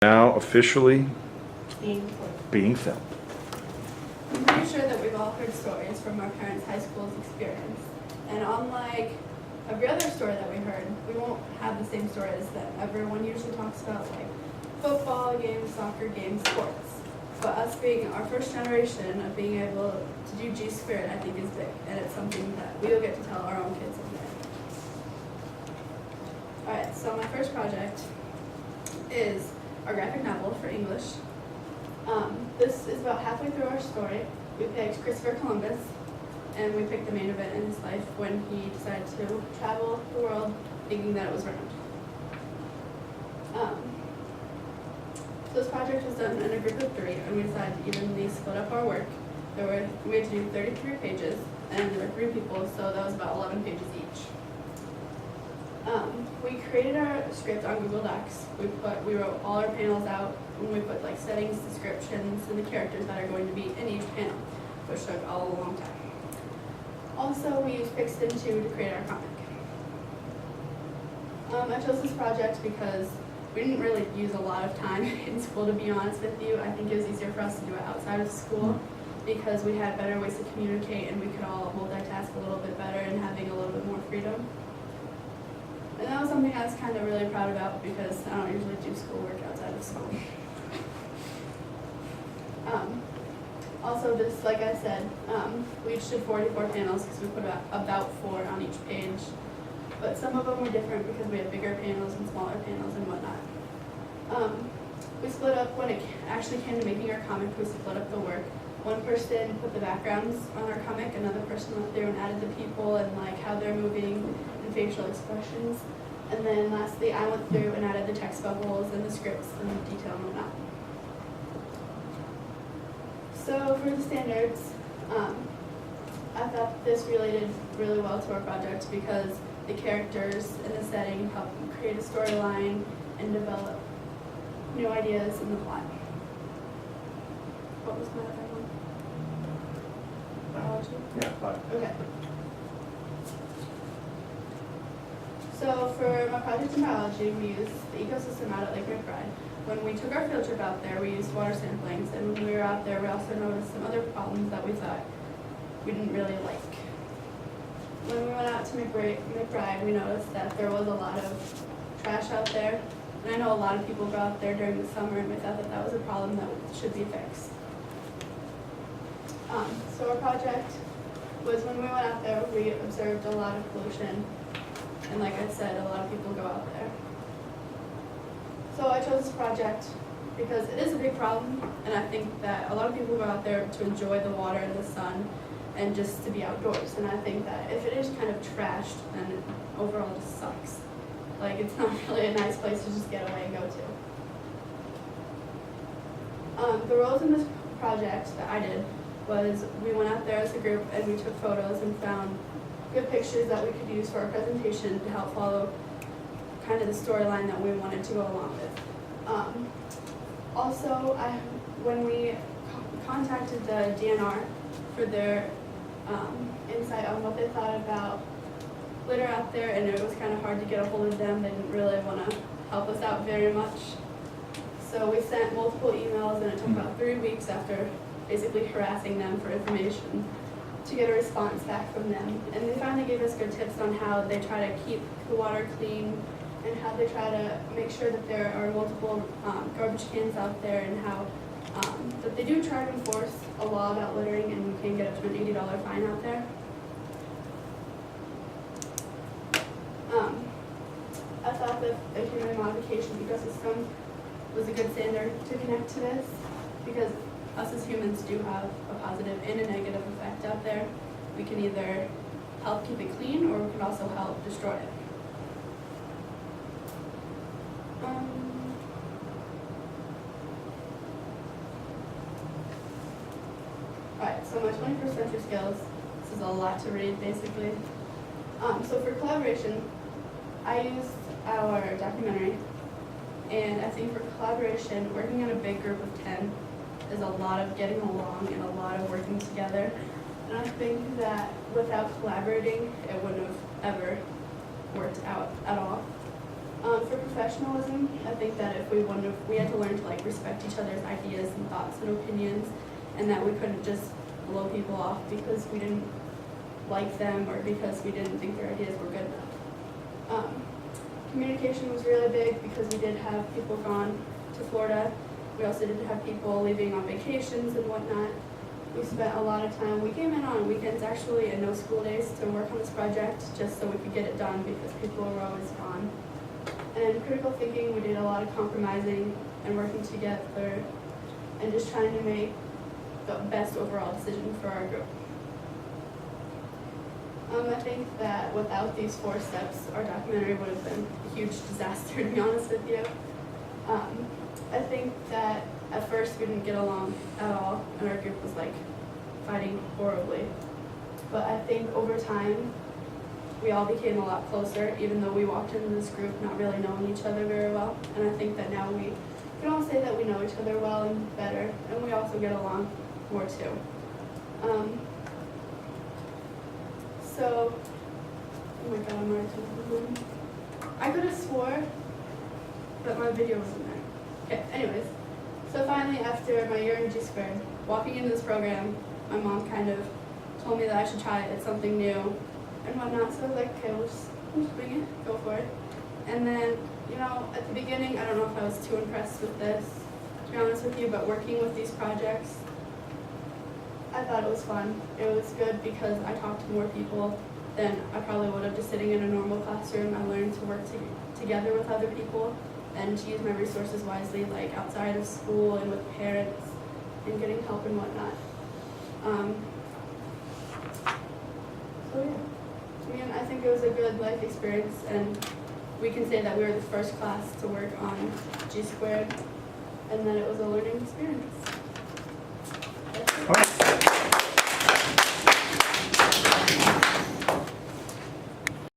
Now officially being being filmed. I'm pretty sure that we've all heard stories from our parents' high school's experience. And unlike every other story that we heard, we won't have the same story as them. Everyone usually talks about like football games, soccer games, sports. But us being our first generation of being able to do G Spirit, I think is big. And it's something that we will get to tell our own kids someday. Alright, so my first project is our graphic novel for English. This is about halfway through our story. We picked Christopher Columbus, and we picked the main event in his life when he decided to travel the world thinking that it was round. So this project was done in a group of 3, and we decided to evenly split up our work. We had to do 33 pages, and there were 3 people, so that was about 11 pages each. We created our script on Google Docs. We wrote all our panels out, and we put like settings, descriptions, and the characters that are going to be in each panel, which took a long time. Also, we used Pixton 2 to create our comic. I chose this project because we didn't really use a lot of time in school, to be honest with you. I think it was easier for us to do it outside of school because we had better ways to communicate and we could all multitask a little bit better and having a little bit more freedom. And that was something I was kind of really proud about because I don't usually do schoolwork outside of school. Also, just like I said, we each did 44 panels because we put about 4 on each page. But some of them were different because we had bigger panels and smaller panels and whatnot. We split up, when it actually came to making our comic, we split up the work. One person put the backgrounds on our comic, another person went through and added the people and like how they're moving and facial expressions. And then lastly, I went through and added the text bubbles and the scripts and the detail and whatnot. So for the standards, I thought this related really well to our project because the characters and the setting help create a storyline and develop new ideas in the plot. What was my other one? Biology? Yeah, bye. Okay. So for my project in biology, we used the ecosystem out at Lake McBride. When we took our field trip out there, we used water samplings, and when we were out there, we also noticed some other problems that we thought we didn't really like. When we went out to McBride, we noticed that there was a lot of trash out there, and I know a lot of people go out there during the summer, and we thought that that was a problem that should be fixed. So our project was when we went out there, we observed a lot of pollution, and like I said, a lot of people go out there. So I chose this project because it is a big problem, and I think that a lot of people go out there to enjoy the water and the sun and just to be outdoors. And I think that if it is kind of trashed, then it overall just sucks. Like, it's not really a nice place to just get away and go to. The roles in this project that I did was we went out there as a group and we took photos and found good pictures that we could use for our presentation to help follow kind of the storyline that we wanted to go along with. Also, when we contacted the DNR for their insight on what they thought about litter out there, and it was kind of hard to get a hold of them. They didn't really want to help us out very much. So we sent multiple emails, and it took about 3 weeks after basically harassing them for information to get a response back from them. And they finally gave us good tips on how they try to keep the water clean and how they try to make sure that there are multiple garbage cans out there, and how that they do try to enforce a law about littering, and you can get up to an $80 fine out there. I thought that the human modification ecosystem was a good standard to connect to this because us as humans do have a positive and a negative effect out there. We can either help keep it clean, or we can also help destroy it. Alright, so my 21st century skills, this is a lot to read basically. So for collaboration, I used our documentary, and I think for collaboration, working in a big group of 10 is a lot of getting along and a lot of working together. And I think that without collaborating, it wouldn't have ever worked out at all. For professionalism, I think that if we had to learn to like respect each other's ideas and thoughts and opinions, and that we couldn't just blow people off because we didn't like them or because we didn't think their ideas were good enough. Communication was really big because we did have people gone to Florida. We also did have people leaving on vacations and whatnot. We spent a lot of time, we came in on weekends actually and no school days to work on this project just so we could get it done because people were always gone. And critical thinking, we did a lot of compromising and working together and just trying to make the best overall decision for our group. I think that without these 4 steps, our documentary would have been a huge disaster, to be honest with you. I think that at first we didn't get along at all, and our group was like fighting horribly. But I think over time, we all became a lot closer, even though we walked into this group not really knowing each other very well. And I think that now we can all say that we know each other well and better, and we also get along more too. So, oh my god, I'm already talking. I could have swore that my video wasn't there. Okay, anyways. So finally, after my year in G squared, walking into this program, my mom kind of told me that I should try it. It's something new and whatnot. So I was like, okay, we'll just wing it, go for it. And then, you know, at the beginning, I don't know if I was too impressed with this, to be honest with you, but working with these projects, I thought it was fun. It was good because I talked to more people than I probably would have just sitting in a normal classroom. I learned to work together with other people and to use my resources wisely, like outside of school and with parents and getting help and whatnot. So yeah, I mean, I think it was a good life experience, and we can say that we were the first class to work on G squared, and that it was a learning experience. That's it. All right.